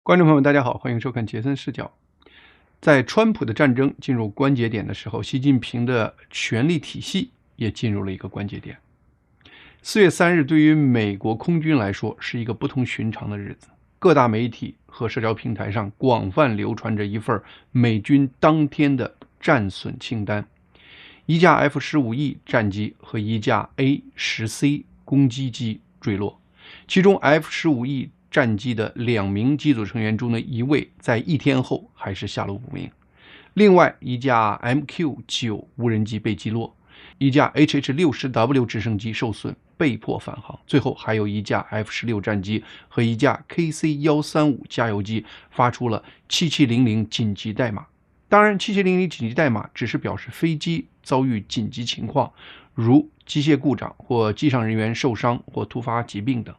观众朋友们，大家好，欢迎收看杰森视角。在川普的战争进入关节点的时候，习近平的权力体系也进入了一个关节点。4月3日对于美国空军来说是一个不同寻常的日子，各大媒体和社交平台上广泛流传着一份美军当天的战损清单，一架 F-15E 战机和一架 A-10C 攻击机坠落，其中 F-15E 战机的2名机组成员中的1位在一天后还是下落不明，另外一架 MQ-9 无人机被击落，一架 HH-60W 直升机受损被迫返航，最后还有一架 F-16 战机和一架 KC-135 加油机发出了7700紧急代码。当然7700紧急代码只是表示飞机遭遇紧急情况，如机械故障或机上人员受伤或突发疾病等，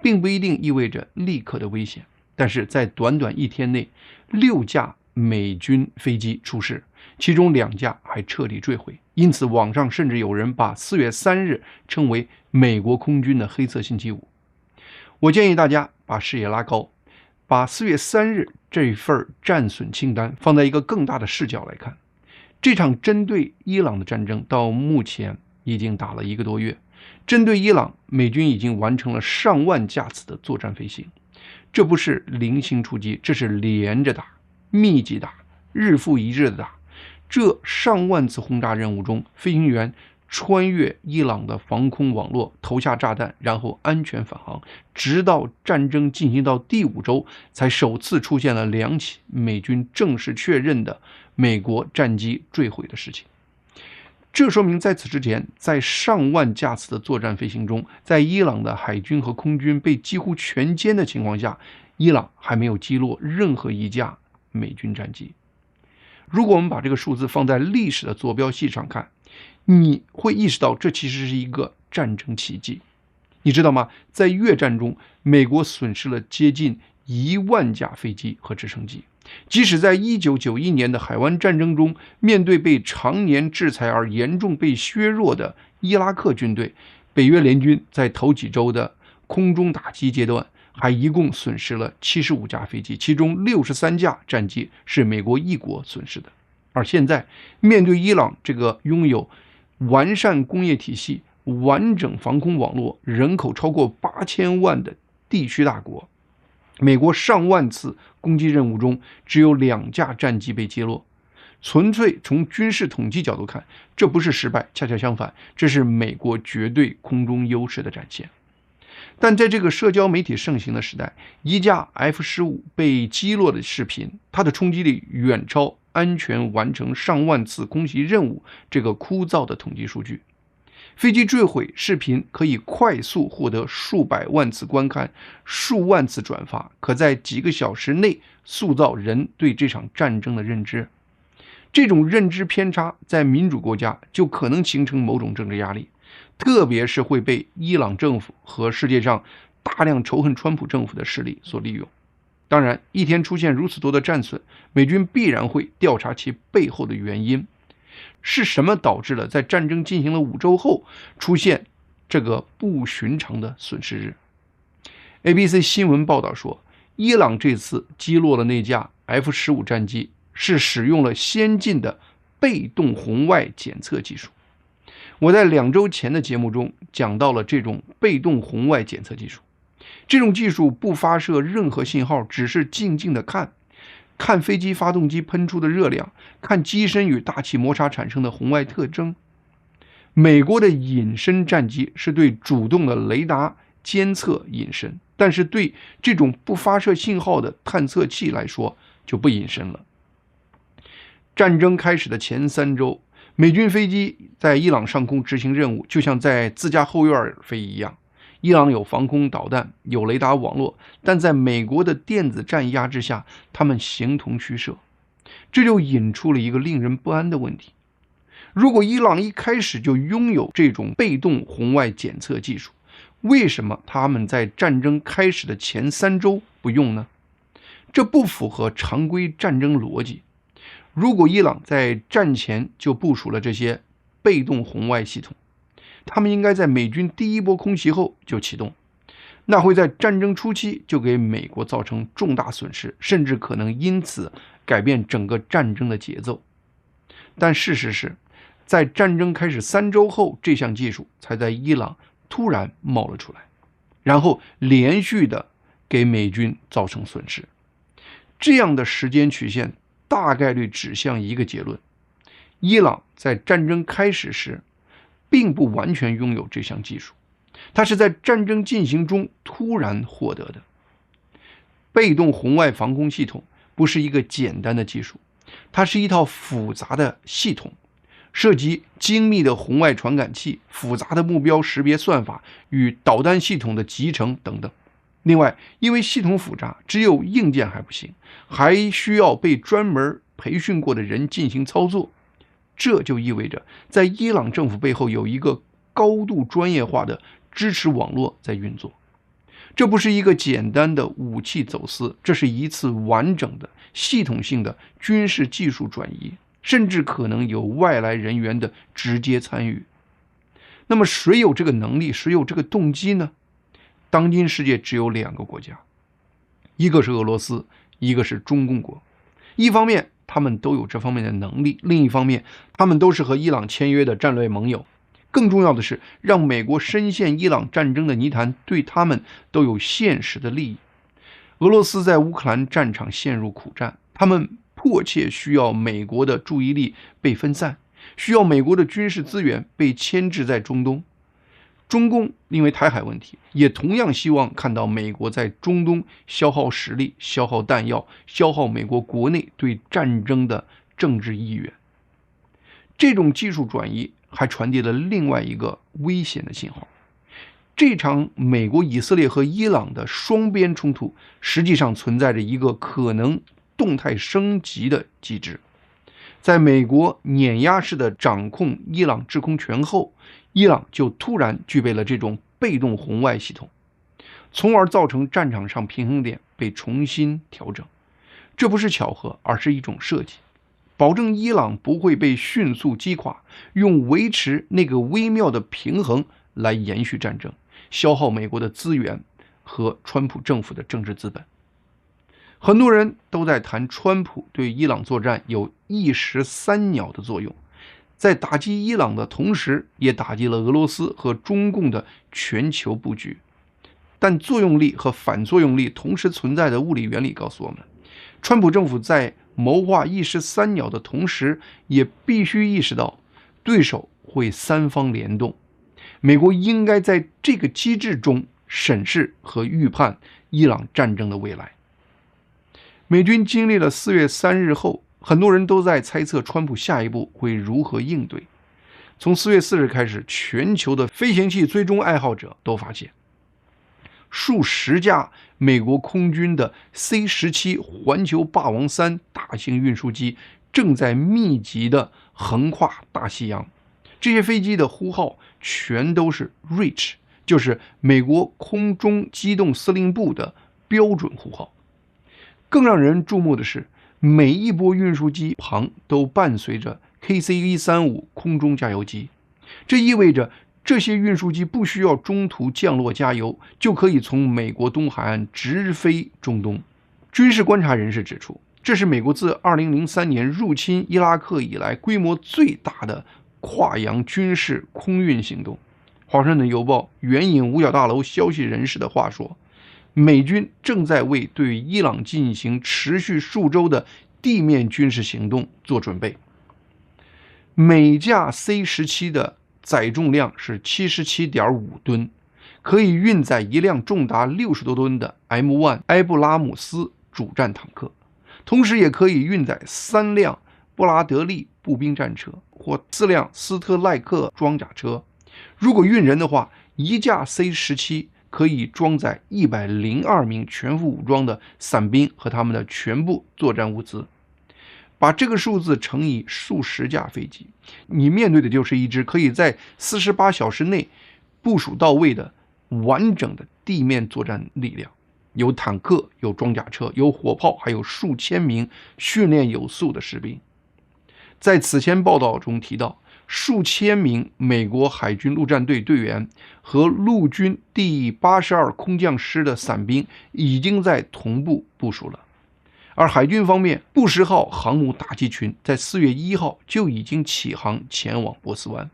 并不一定意味着立刻的危险。但是在短短一天内，6架美军飞机出事，其中2架还彻底坠毁，因此网上甚至有人把4月3日称为美国空军的黑色星期五。我建议大家把视野拉高，把4月3日这份战损清单放在一个更大的视角来看。这场针对伊朗的战争到目前已经打了1个多月，针对伊朗，美军已经完成了上万架次的作战飞行，这不是零星出击，这是连着打，密集打，日复一日的打。这上万次轰炸任务中，飞行员穿越伊朗的防空网络，投下炸弹，然后安全返航，直到战争进行到第5周，才首次出现了2起美军正式确认的美国战机坠毁的事情。这说明在此之前，在上万架次的作战飞行中，在伊朗的海军和空军被几乎全歼的情况下，伊朗还没有击落任何一架美军战机。如果我们把这个数字放在历史的坐标系上看，你会意识到这其实是一个战争奇迹。你知道吗？在越战中，美国损失了接近1万架飞机和直升机。即使在1991年的海湾战争中，面对被常年制裁而严重被削弱的伊拉克军队，北约联军在头几周的空中打击阶段还一共损失了75架飞机，其中63架战机是美国一国损失的。而现在面对伊朗这个拥有完善工业体系、完整防空网络、人口超过8000万的地区大国，美国上万次攻击任务中只有2架战机被击落。纯粹从军事统计角度看，这不是失败，恰恰相反，这是美国绝对空中优势的展现。但在这个社交媒体盛行的时代，一架 F-15被击落的视频，它的冲击力远超安全完成上万次空袭任务这个枯燥的统计数据。飞机坠毁视频可以快速获得数百万次观看、数万次转发，可在几个小时内塑造人对这场战争的认知。这种认知偏差在民主国家就可能形成某种政治压力，特别是会被伊朗政府和世界上大量仇恨川普政府的势力所利用。当然，一天出现如此多的战损，美军必然会调查其背后的原因。是什么导致了在战争进行了5周后出现这个不寻常的损失日？ ABC 新闻报道说，伊朗这次击落了那架 F-15 战机是使用了先进的被动红外检测技术。我在2周前的节目中讲到了这种被动红外检测技术。这种技术不发射任何信号，只是静静的看飞机发动机喷出的热量，看机身与大气摩擦产生的红外特征。美国的隐身战机是对主动的雷达监测隐身，但是对这种不发射信号的探测器来说就不隐身了。战争开始的前3周，美军飞机在伊朗上空执行任务，就像在自家后院飞一样。伊朗有防空导弹，有雷达网络，但在美国的电子战压制下，他们形同虚设。这就引出了一个令人不安的问题：如果伊朗一开始就拥有这种被动红外检测技术，为什么他们在战争开始的前3周不用呢？这不符合常规战争逻辑。如果伊朗在战前就部署了这些被动红外系统，他们应该在美军第1波空袭后就启动。那会在战争初期就给美国造成重大损失，甚至可能因此改变整个战争的节奏。但事实是，在战争开始3周后，这项技术才在伊朗突然冒了出来，然后连续的给美军造成损失。这样的时间曲线大概率指向一个结论：伊朗在战争开始时并不完全拥有这项技术，它是在战争进行中突然获得的。被动红外防空系统不是一个简单的技术，它是一套复杂的系统，涉及精密的红外传感器、复杂的目标识别算法与导弹系统的集成等等。另外，因为系统复杂，只有硬件还不行，还需要被专门培训过的人进行操作。这就意味着，在伊朗政府背后有一个高度专业化的支持网络在运作。这不是一个简单的武器走私，这是一次完整的、系统性的军事技术转移，甚至可能有外来人员的直接参与。那么，谁有这个能力，谁有这个动机呢？当今世界只有2个国家，一个是俄罗斯，一个是中共国。一方面，他们都有这方面的能力；另一方面，他们都是和伊朗签约的战略盟友。更重要的是，让美国深陷伊朗战争的泥潭，对他们都有现实的利益。俄罗斯在乌克兰战场陷入苦战，他们迫切需要美国的注意力被分散，需要美国的军事资源被牵制在中东。中共因为台海问题，也同样希望看到美国在中东消耗实力、消耗弹药、消耗美国国内对战争的政治意愿。这种技术转移还传递了另外一个危险的信号：这场美国、以色列和伊朗的双边冲突，实际上存在着一个可能动态升级的机制。在美国碾压式的掌控伊朗制空权后，伊朗就突然具备了这种被动红外系统，从而造成战场上平衡点被重新调整。这不是巧合，而是一种设计，保证伊朗不会被迅速击垮，用维持那个微妙的平衡来延续战争，消耗美国的资源和川普政府的政治资本。很多人都在谈川普对伊朗作战有一石三鸟的作用，在打击伊朗的同时，也打击了俄罗斯和中共的全球布局。但作用力和反作用力同时存在的物理原理告诉我们，川普政府在谋划一石三鸟的同时，也必须意识到对手会3方联动。美国应该在这个机制中审视和预判伊朗战争的未来。美军经历了4月3日后，很多人都在猜测川普下一步会如何应对。从4月4日开始，全球的飞行器追踪爱好者都发现，数十架美国空军的 C-17 环球霸王3大型运输机正在密集地横跨大西洋。这些飞机的呼号全都是 Reach， 就是美国空中机动司令部的标准呼号。更让人注目的是，每一波运输机旁都伴随着 KC-135 空中加油机，这意味着这些运输机不需要中途降落加油，就可以从美国东海岸直飞中东。军事观察人士指出，这是美国自2003年入侵伊拉克以来规模最大的跨洋军事空运行动。华盛顿邮报援引五角大楼消息人士的话说，美军正在为对伊朗进行持续数周的地面军事行动做准备。每架 C-17 的载重量是 77.5 吨，可以运载一辆重达60多吨的 M1 埃布拉姆斯主战坦克，同时也可以运载3辆布拉德利步兵战车或4辆斯特赖克装甲车。如果运人的话，一架 C-17 可以装载102名全副武装的伞兵和他们的全部作战物资。把这个数字乘以数十架飞机，你面对的就是一支可以在48小时内部署到位的完整的地面作战力量，有坦克，有装甲车，有火炮，还有数千名训练有素的士兵。在此前报道中提到，数千名美国海军陆战队队员和陆军第82空降师的伞兵已经在同步部署了。而海军方面，布什号航母打击群在4月1号就已经起航前往波斯湾。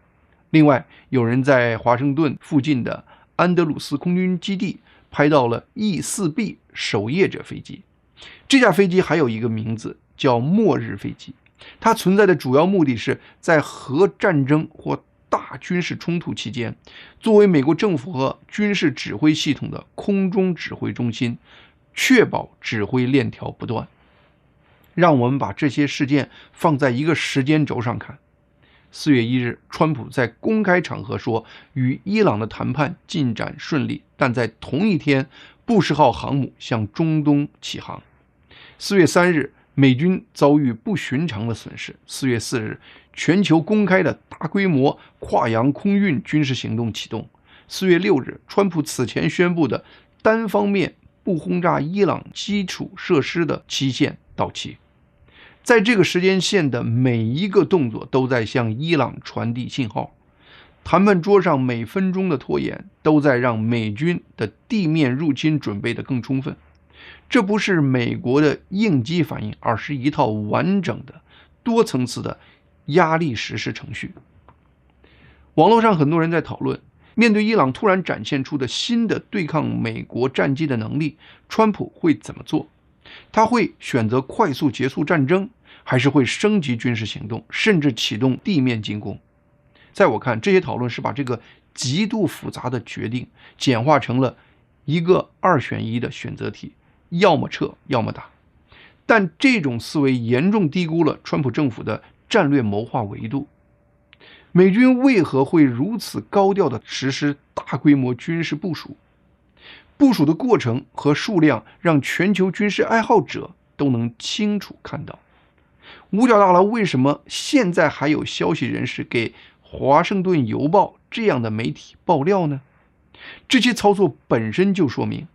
另外，有人在华盛顿附近的安德鲁斯空军基地拍到了 E-4B 守夜者飞机。这架飞机还有一个名字叫末日飞机，它存在的主要目的是在核战争或大军事冲突期间，作为美国政府和军事指挥系统的空中指挥中心，确保指挥链条不断。让我们把这些事件放在一个时间轴上看。4月1日，川普在公开场合说与伊朗的谈判进展顺利，但在同一天，布什号航母向中东起航。4月3日，美军遭遇不寻常的损失。4月4日，全球公开的大规模跨洋空运军事行动启动。4月6日，川普此前宣布的单方面不轰炸伊朗基础设施的期限到期。在这个时间线的每一个动作都在向伊朗传递信号，谈判桌上每分钟的拖延都在让美军的地面入侵准备得更充分。这不是美国的应激反应，而是一套完整的多层次的压力实施程序。网络上很多人在讨论，面对伊朗突然展现出的新的对抗美国战机的能力，川普会怎么做？他会选择快速结束战争，还是会升级军事行动，甚至启动地面进攻？在我看，这些讨论是把这个极度复杂的决定简化成了一个2选1的选择题，要么撤，要么打。但这种思维严重低估了川普政府的战略谋划维度。美军为何会如此高调地实施大规模军事部署？部署的过程和数量让全球军事爱好者都能清楚看到。五角大楼为什么现在还有消息人士给华盛顿邮报这样的媒体爆料呢？这些操作本身就说明，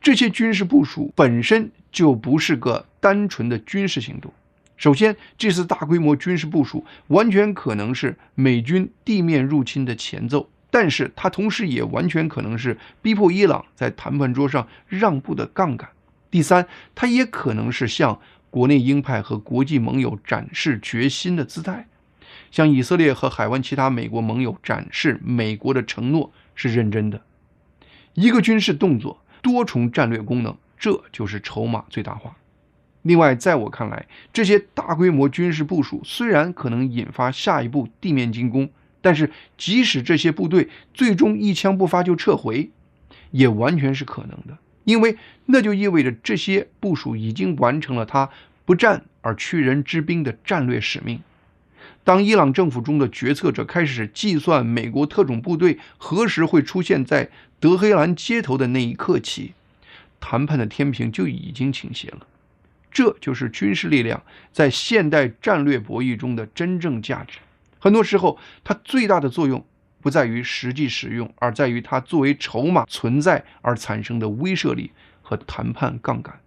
这些军事部署本身就不是个单纯的军事行动。首先，这次大规模军事部署完全可能是美军地面入侵的前奏，但是它同时也完全可能是逼迫伊朗在谈判桌上让步的杠杆。第三，它也可能是向国内鹰派和国际盟友展示决心的姿态，向以色列和海湾其他美国盟友展示美国的承诺是认真的。一个军事动作，多重战略功能，这就是筹码最大化。另外，在我看来，这些大规模军事部署虽然可能引发下一步地面进攻，但是即使这些部队最终一枪不发就撤回，也完全是可能的，因为那就意味着这些部署已经完成了他不战而屈人之兵的战略使命。当伊朗政府中的决策者开始计算美国特种部队何时会出现在德黑兰街头的那一刻起，谈判的天平就已经倾斜了。这就是军事力量在现代战略博弈中的真正价值。很多时候，它最大的作用不在于实际使用，而在于它作为筹码存在而产生的威慑力和谈判杠杆。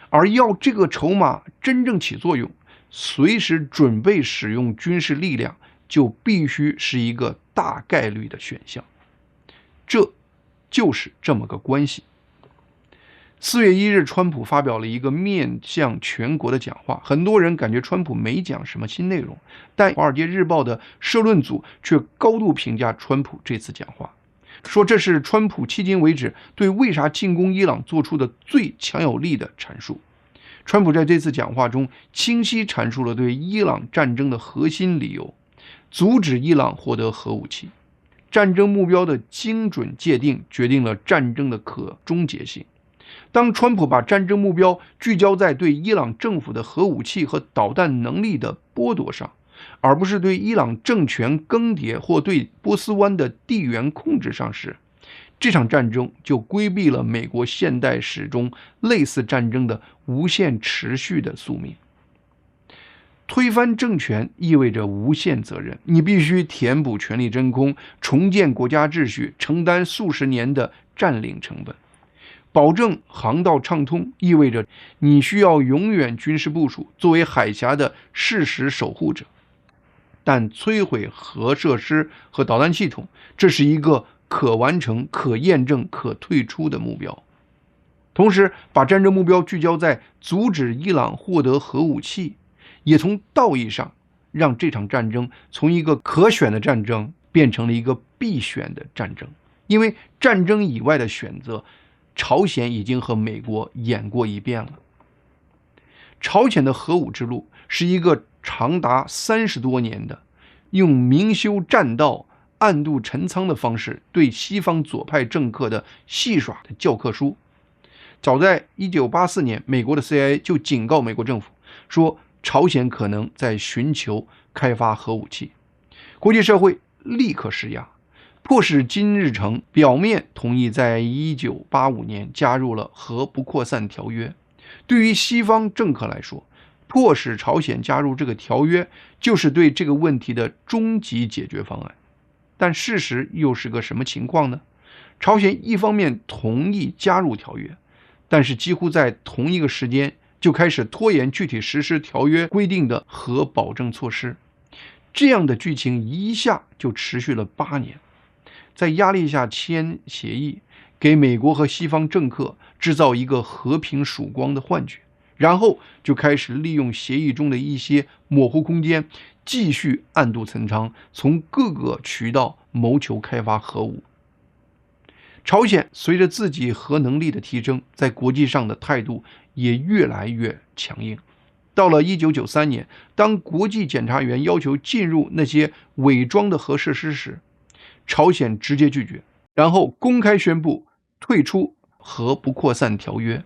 而要这个筹码真正起作用，随时准备使用军事力量就必须是一个大概率的选项。这就是这么个关系。4月1日，川普发表了一个面向全国的讲话，很多人感觉川普没讲什么新内容，但《华尔街日报》的社论组却高度评价川普这次讲话，说这是川普迄今为止对为啥进攻伊朗做出的最强有力的阐述。川普在这次讲话中清晰阐述了对伊朗战争的核心理由，阻止伊朗获得核武器。战争目标的精准界定决定了战争的可终结性。当川普把战争目标聚焦在对伊朗政府的核武器和导弹能力的剥夺上，而不是对伊朗政权更迭或对波斯湾的地缘控制上时，这场战争就规避了美国现代史中类似战争的无限持续的宿命。推翻政权意味着无限责任，你必须填补权力真空，重建国家秩序，承担数十年的占领成本。保证航道畅通意味着你需要永远军事部署，作为海峡的事实守护者。但摧毁核设施和导弹系统，这是一个可完成、可验证、可退出的目标。同时，把战争目标聚焦在阻止伊朗获得核武器，也从道义上让这场战争从一个可选的战争变成了一个必选的战争。因为战争以外的选择，朝鲜已经和美国演过一遍了。朝鲜的核武之路是一个长达30多年的用明修栈道、暗度陈仓的方式对西方左派政客的戏耍的教科书。早在1984年，美国的 CIA 就警告美国政府说，朝鲜可能在寻求开发核武器。国际社会立刻施压，迫使金日成表面同意在1985年加入了核不扩散条约。对于西方政客来说，迫使朝鲜加入这个条约就是对这个问题的终极解决方案。但事实又是个什么情况呢？朝鲜一方面同意加入条约，但是几乎在同一个时间就开始拖延具体实施条约规定的核保证措施。这样的剧情一下就持续了8年，在压力下签协议，给美国和西方政客制造一个和平曙光的幻觉，然后就开始利用协议中的一些模糊空间，继续暗度陈仓，从各个渠道谋求开发核武。朝鲜随着自己核能力的提升，在国际上的态度也越来越强硬。到了1993年，当国际检察员要求进入那些伪装的核设施时，朝鲜直接拒绝，然后公开宣布退出核不扩散条约。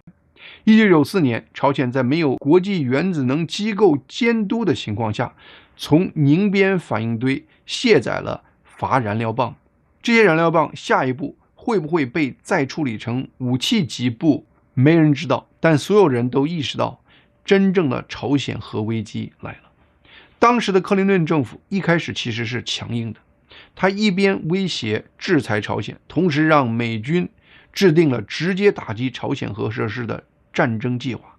1994年，朝鲜在没有国际原子能机构监督的情况下，从宁边反应堆卸载了乏燃料棒。这些燃料棒下一步会不会被再处理成武器级不，没人知道，但所有人都意识到，真正的朝鲜核危机来了。当时的克林顿政府一开始其实是强硬的，他一边威胁制裁朝鲜，同时让美军制定了直接打击朝鲜核设施的战争计划。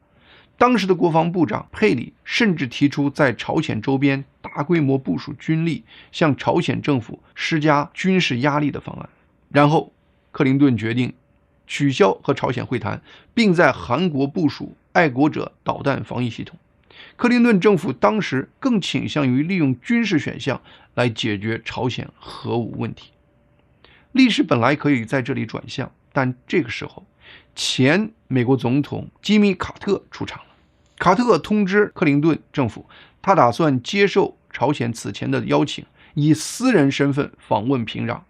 当时的国防部长佩里甚至提出在朝鲜周边大规模部署军力，向朝鲜政府施加军事压力的方案。然后克林顿决定取消和朝鲜会谈，并在韩国部署爱国者导弹防御系统。克林顿政府当时更倾向于利用军事选项来解决朝鲜核武问题。历史本来可以在这里转向，但这个时候，前美国总统吉米·卡特出场了。卡特通知克林顿政府，他打算接受朝鲜此前的邀请，以私人身份访问平壤，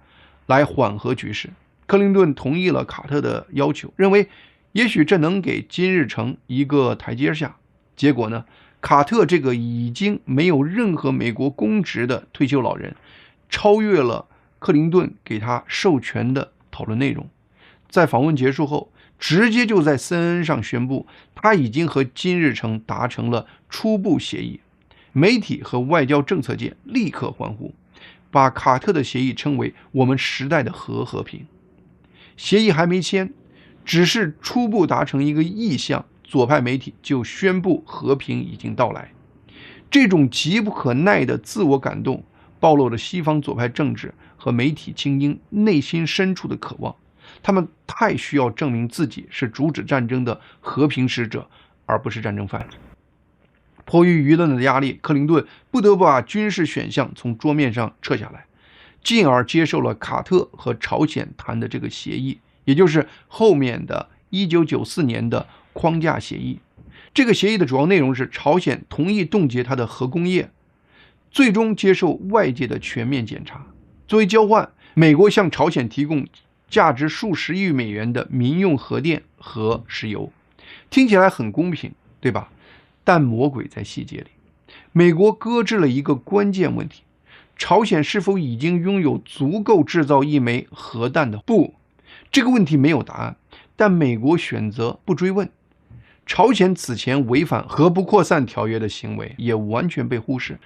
来缓和局势。克林顿同意了卡特的要求，认为也许这能给金日成一个台阶下。结果呢，卡特这个已经没有任何美国公职的退休老人，超越了克林顿给他授权的讨论内容。在访问结束后，直接就在 CNN 上宣布，他已经和金日成达成了初步协议。媒体和外交政策界立刻欢呼，把卡特的协议称为我们时代的核和平。协议还没签，只是初步达成一个意向，左派媒体就宣布和平已经到来。这种急不可耐的自我感动，暴露了西方左派政治和媒体精英内心深处的渴望。他们太需要证明自己是阻止战争的和平使者，而不是战争犯。迫于舆论的压力，克林顿不得不把军事选项从桌面上撤下来，进而接受了卡特和朝鲜谈的这个协议，也就是后面的1994年的框架协议。这个协议的主要内容是，朝鲜同意冻结它的核工业，最终接受外界的全面检查。作为交换，美国向朝鲜提供价值数十亿美元的民用核电和石油，听起来很公平，对吧？但魔鬼在细节里。美国搁置了一个关键问题：朝鲜是否已经拥有足够制造一枚核弹的？不，这个问题没有答案，但美国选择不追问。朝鲜此前违反核不扩散条约的行为也完全被忽视，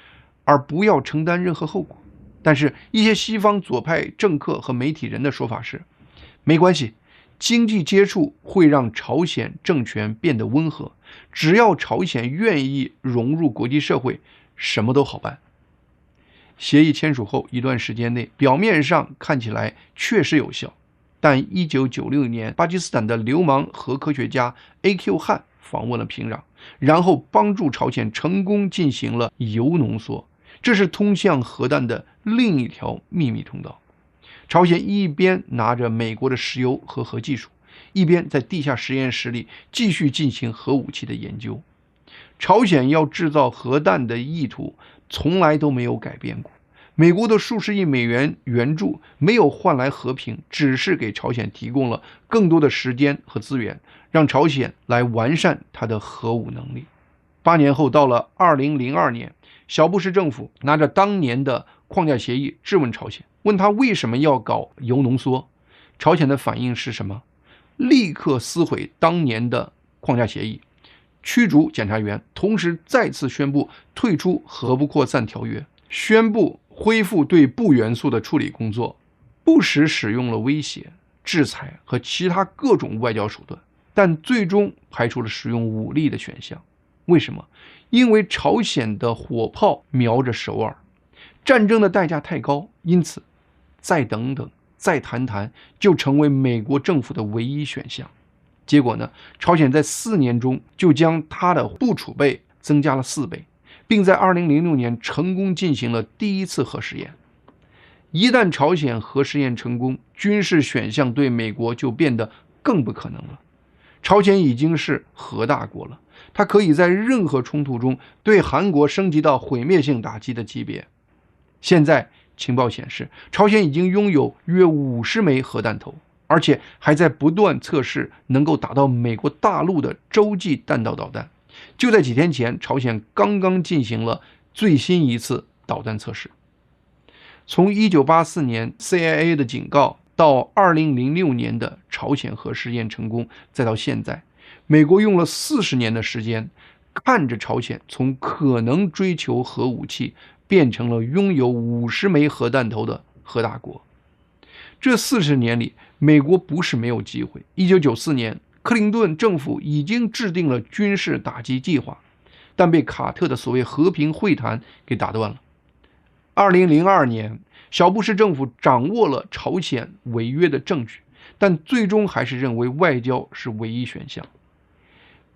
而不要承担任何后果。但是，一些西方左派政客和媒体人的说法是，没关系，经济接触会让朝鲜政权变得温和，只要朝鲜愿意融入国际社会，什么都好办。协议签署后一段时间内，表面上看起来确实有效，但1996年，巴基斯坦的流氓核科学家 A.Q. 汉访问了平壤，然后帮助朝鲜成功进行了铀浓缩，这是通向核弹的另一条秘密通道。朝鲜一边拿着美国的石油和核技术，一边在地下实验室里继续进行核武器的研究。朝鲜要制造核弹的意图从来都没有改变过。美国的数十亿美元援助没有换来和平，只是给朝鲜提供了更多的时间和资源，让朝鲜来完善它的核武能力。8年后，到了2002年，小布什政府拿着当年的框架协议质问朝鲜，问他为什么要搞铀浓缩。朝鲜的反应是什么？立刻撕毁当年的框架协议，驱逐检察员，同时再次宣布退出核不扩散条约，宣布恢复对钚元素的处理工作，不时使用了威胁、制裁和其他各种外交手段，但最终排除了使用武力的选项。为什么？因为朝鲜的火炮瞄着首尔，战争的代价太高，因此再等等，再谈谈，就成为美国政府的唯一选项。结果呢，朝鲜在4年中就将它的钚储备增加了4倍，并在2006年成功进行了第一次核试验。一旦朝鲜核试验成功，军事选项对美国就变得更不可能了。朝鲜已经是核大国了，它可以在任何冲突中对韩国升级到毁灭性打击的级别。现在情报显示，朝鲜已经拥有约50枚核弹头，而且还在不断测试能够打到美国大陆的洲际弹道导弹。就在几天前，朝鲜刚刚进行了最新一次导弹测试。从1984年 CIA 的警告到2006年的朝鲜核试验成功，再到现在，美国用了40年的时间，看着朝鲜从可能追求核武器变成了拥有50枚核弹头的核大国。这40年里，美国不是没有机会。1994年，克林顿政府已经制定了军事打击计划，但被卡特的所谓和平会谈给打断了。2002年，小布什政府掌握了朝鲜违约的证据，但最终还是认为外交是唯一选项。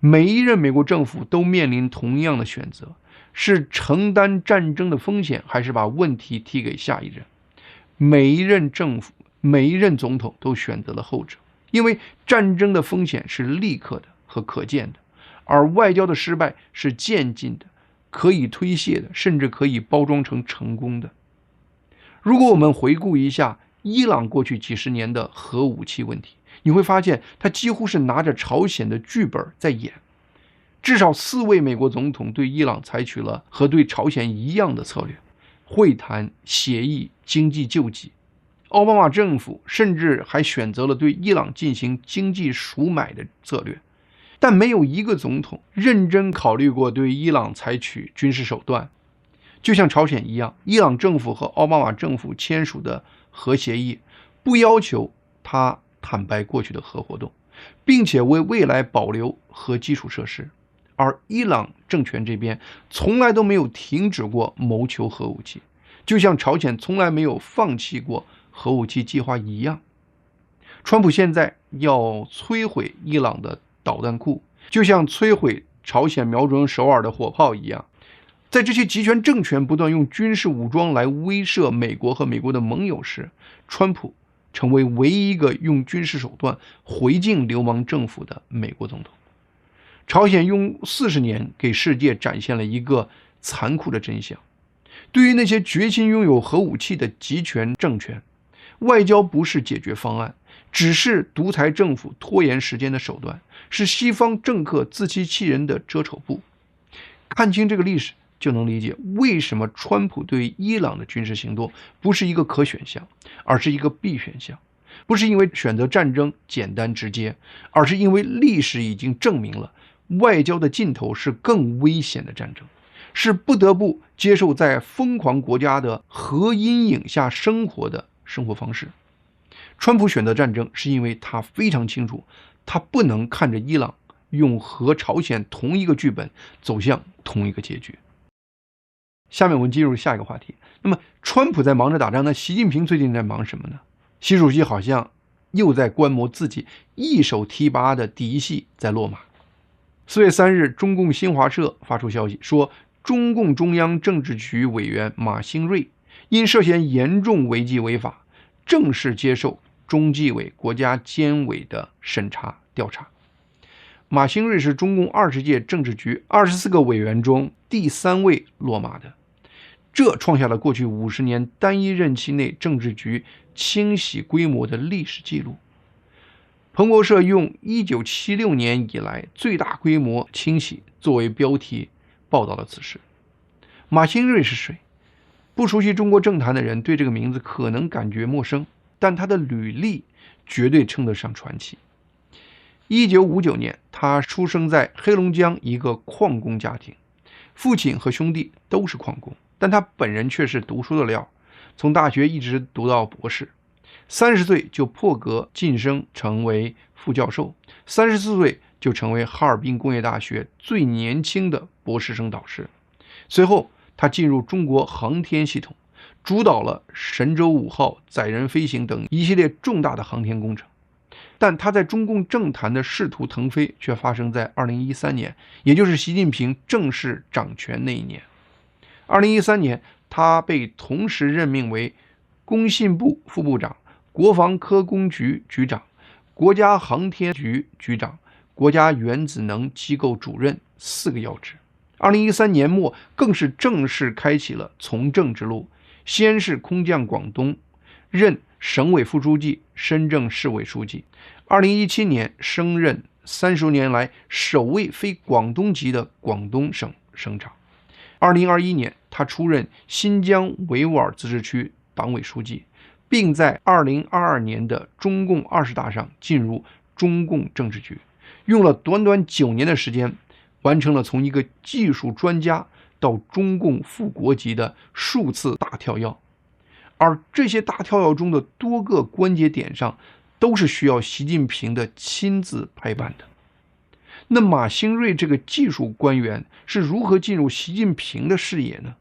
每一任美国政府都面临同样的选择，是承担战争的风险，还是把问题踢给下一任。每一任总统都选择了后者，因为战争的风险是立刻的和可见的，而外交的失败是渐进的、可以推卸的，甚至可以包装成成功的。如果我们回顾一下伊朗过去几十年的核武器问题，你会发现它几乎是拿着朝鲜的剧本在演。至少4位美国总统对伊朗采取了和对朝鲜一样的策略：会谈、协议、经济救济。奥巴马政府甚至还选择了对伊朗进行经济赎买的策略，但没有一个总统认真考虑过对伊朗采取军事手段。就像朝鲜一样，伊朗政府和奥巴马政府签署的核协议不要求他坦白过去的核活动，并且为未来保留核基础设施，而伊朗政权这边从来都没有停止过谋求核武器，就像朝鲜从来没有放弃过核武器计划一样。川普现在要摧毁伊朗的导弹库，就像摧毁朝鲜瞄准首尔的火炮一样。在这些集权政权不断用军事武装来威慑美国和美国的盟友时，川普成为唯一一个用军事手段回敬流氓政府的美国总统。朝鲜用40年给世界展现了一个残酷的真相：对于那些决心拥有核武器的集权政权，外交不是解决方案，只是独裁政府拖延时间的手段，是西方政客自欺欺人的遮丑布。看清这个历史，就能理解为什么川普对伊朗的军事行动不是一个可选项，而是一个必选项。不是因为选择战争简单直接，而是因为历史已经证明了外交的尽头是更危险的战争，是不得不接受在疯狂国家的核阴影下生活的生活方式。川普选择战争是因为他非常清楚，他不能看着伊朗用和朝鲜同一个剧本走向同一个结局。下面我们进入下一个话题。那么，川普在忙着打仗，那习近平最近在忙什么呢？习主席好像又在观摩自己一手提拔的嫡系在落马。4月3日，中共新华社发出消息说，中共中央政治局委员马兴瑞因涉嫌严重违纪违法，正式接受中纪委国家监委的审查调查。马兴瑞是中共20届政治局24个委员中第3位落马的，这创下了过去50年单一任期内政治局清洗规模的历史记录。彭博社用1976年以来最大规模清洗作为标题报道了此事。马兴瑞是谁？不熟悉中国政坛的人对这个名字可能感觉陌生，但他的履历绝对称得上传奇。1959年，他出生在黑龙江一个矿工家庭，父亲和兄弟都是矿工，但他本人却是读书的料，从大学一直读到博士。30岁就破格晋升成为副教授，34岁就成为哈尔滨工业大学最年轻的博士生导师。随后他进入中国航天系统，主导了神舟5号载人飞行等一系列重大的航天工程。但他在中共政坛的仕途腾飞却发生在2013年，也就是习近平正式掌权那一年。2013年，他被同时任命为工信部副部长、国防科工局局长、国家航天局局长、国家原子能机构主任4个要职。2013年末，更是正式开启了从政之路，先是空降广东，任省委副书记、深圳市委书记。2017年升任30年来首位非广东籍的广东省省长。2021年，他出任新疆维吾尔自治区党委书记，并在2022年的中共20大上进入中共政治局，用了短短9年的时间，完成了从一个技术专家到中共副国级的数次大跳跃。而这些大跳跃中的多个关节点上，都是需要习近平的亲自拍板的。那马兴瑞这个技术官员是如何进入习近平的视野呢？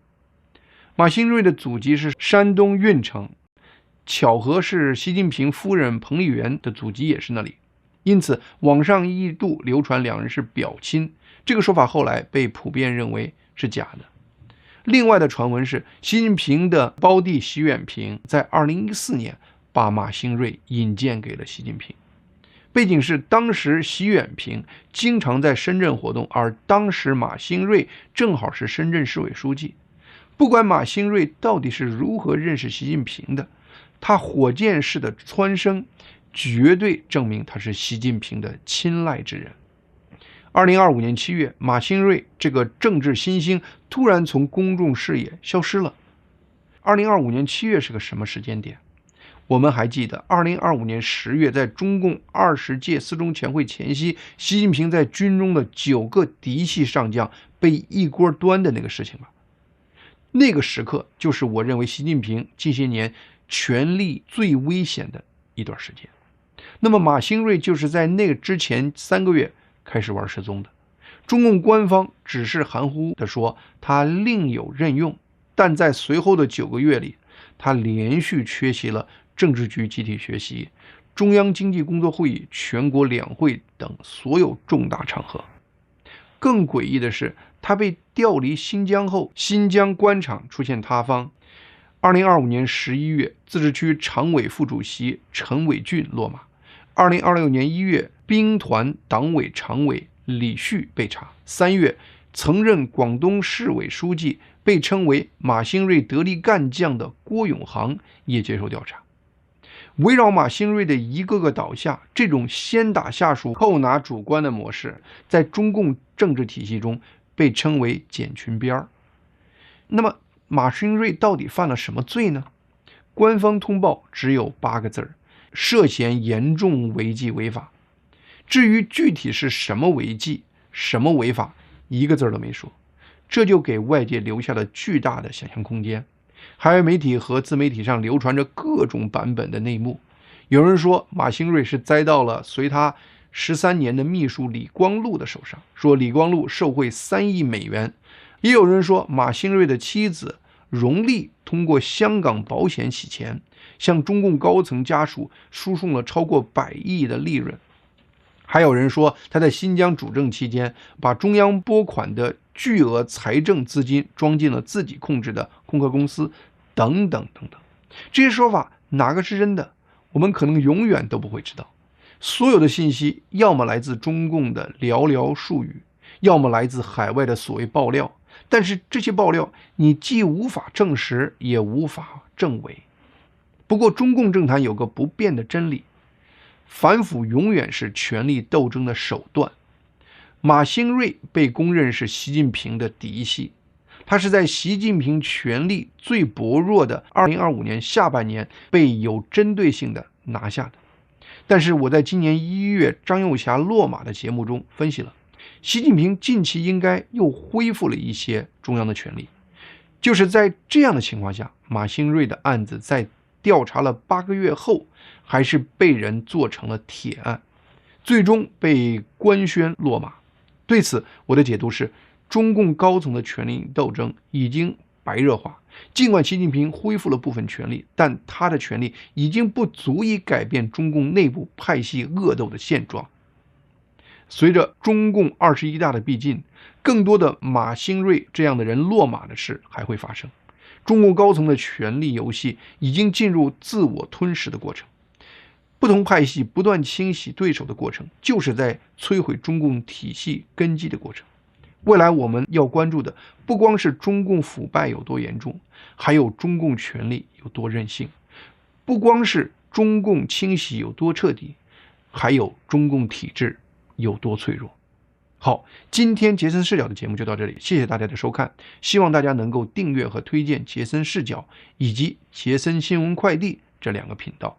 马兴瑞的祖籍是山东运城，巧合是习近平夫人彭丽媛的祖籍也是那里，因此网上一度流传两人是表亲，这个说法后来被普遍认为是假的。另外的传闻是，习近平的胞弟习远平在2014年把马兴瑞引荐给了习近平。背景是当时习远平经常在深圳活动，而当时马兴瑞正好是深圳市委书记。不管马兴瑞到底是如何认识习近平的，他火箭式的蹿升绝对证明他是习近平的亲赖之人。2025年7月，马兴瑞这个政治新星突然从公众视野消失了。2025年7月是个什么时间点？我们还记得2025年10月，在中共20届四中全会前夕，习近平在军中的9个嫡系上将被一锅端的那个事情吧？那个时刻就是我认为习近平近些年权力最危险的一段时间。那么马兴瑞就是在那个之前3个月开始玩失踪的。中共官方只是含糊地说他另有任用，但在随后的9个月里，他连续缺席了政治局集体学习、中央经济工作会议、全国两会等所有重大场合。更诡异的是，他被调离新疆后，新疆官场出现塌方。2025年11月，自治区常委副主席陈伟俊落马。2026年1月，兵团党委常委李旭被查。3月，曾任广东市委书记、被称为马兴瑞得力干将的郭永航也接受调查。围绕马兴瑞的一个个倒下，这种先打下属后拿主官的模式，在中共政治体系中被称为捡裙边。那么马兴瑞到底犯了什么罪呢？官方通报只有8个字：涉嫌严重违纪违法。至于具体是什么违纪、什么违法，一个字都没说，这就给外界留下了巨大的想象空间。海外媒体和自媒体上流传着各种版本的内幕。有人说马兴瑞是栽到了随他13年的秘书李光禄的手上，说李光禄受贿3亿美元，也有人说，马兴瑞的妻子荣丽通过香港保险洗钱，向中共高层家属输送了超过100亿的利润。还有人说，他在新疆主政期间，把中央拨款的巨额财政资金装进了自己控制的空壳公司，等等等等。这些说法哪个是真的，我们可能永远都不会知道。所有的信息要么来自中共的寥寥数语，要么来自海外的所谓爆料，但是这些爆料你既无法证实，也无法证伪。不过中共政坛有个不变的真理，反腐永远是权力斗争的手段。马兴瑞被公认是习近平的嫡系，他是在习近平权力最薄弱的2025年下半年被有针对性的拿下的。但是我在今年1月张幼霞落马的节目中分析了，习近平近期应该又恢复了一些中央的权力。就是在这样的情况下，马兴瑞的案子在调查了8个月后，还是被人做成了铁案，最终被官宣落马。对此，我的解读是，中共高层的权力斗争已经白热化。尽管习近平恢复了部分权力，但他的权力已经不足以改变中共内部派系恶斗的现状。随着中共21大的逼近，更多的马兴瑞这样的人落马的事还会发生。中共高层的权力游戏已经进入自我吞噬的过程，不同派系不断清洗对手的过程，就是在摧毁中共体系根基的过程。未来我们要关注的不光是中共腐败有多严重，还有中共权力有多任性；不光是中共清洗有多彻底，还有中共体制有多脆弱。好，今天杰森视角的节目就到这里，谢谢大家的收看，希望大家能够订阅和推荐杰森视角以及杰森新闻快递这2个频道。